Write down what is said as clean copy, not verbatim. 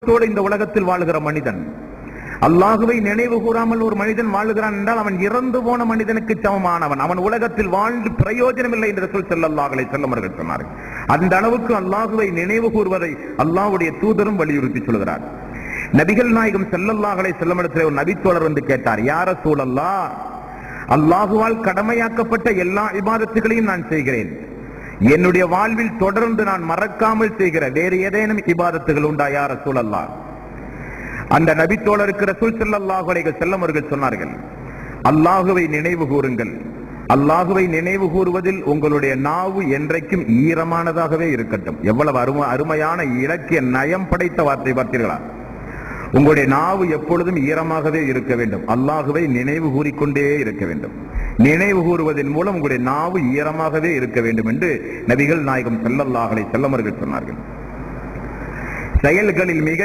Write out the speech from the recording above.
இந்த உலகத்தில் வாழுகிற மனிதன் அல்லாஹுவை நினைவு கூறாமல் ஒரு மனிதன் வாழுகிறான் என்றால் அவன் இறந்து போன மனிதனுக்கு சமமானவன். அவன் உலகத்தில் வாழ்ந்து பிரயோஜனம் இல்லை என்று ரசூல் ஸல்லல்லாஹு அலைஹி வஸல்லம் அவர்கள் சொன்னார்கள். அந்த அளவுக்கு அல்லாஹுவை நினைவு கூறுவதை அல்லாஹ்வுடைய தூதரும் வலியுறுத்தி சொல்கிறார். நபிகள் நாயகம் ஸல்லல்லாஹு அலைஹி வஸல்லம் இடத்தில் ஒரு நபித்தோழர் வந்து கேட்டார், யா ரசூலல்லாஹ், அல்லாஹுவால் கடமையாக்கப்பட்ட எல்லா இபாதத்துகளையும் நான் செய்கிறேன், என்னுடைய வாழ்வில் தொடர்ந்து நான் மறக்காமல் செய்கிற வேறு ஏதேனும் இபாதத்துகள் உண்டா யா ரசூலல்லாஹ்? அந்த நபித்தோழருக்கு ரசூல் ஸல்லல்லாஹு அலைஹி வஸல்லம் அவர்கள் சொன்னார்கள், அல்லாஹுவை நினைவு கூறுங்கள். அல்லாஹுவை நினைவு கூறுவதில் உங்களுடைய நாவு என்றைக்கும் ஈரமானதாகவே இருக்கட்டும். எவ்வளவு அருமையான இலக்கிய நயம் படைத்த வார்த்தை பார்த்தீர்களா? உங்களுடைய நாவு எப்பொழுதும் ஈரமாகவே இருக்க வேண்டும். அல்லாஹுவை நினைவு கூறிக்கொண்டே இருக்க வேண்டும். நினைவு கூறுவதன் மூலம் உங்களுடைய நாவு ஈரமாகவே இருக்க வேண்டும் என்று நபிகள் நாயகம் ஸல்லல்லாஹு அலைஹி வஸல்லம் அவர்கள் சொன்னார்கள். செயல்களில் மிக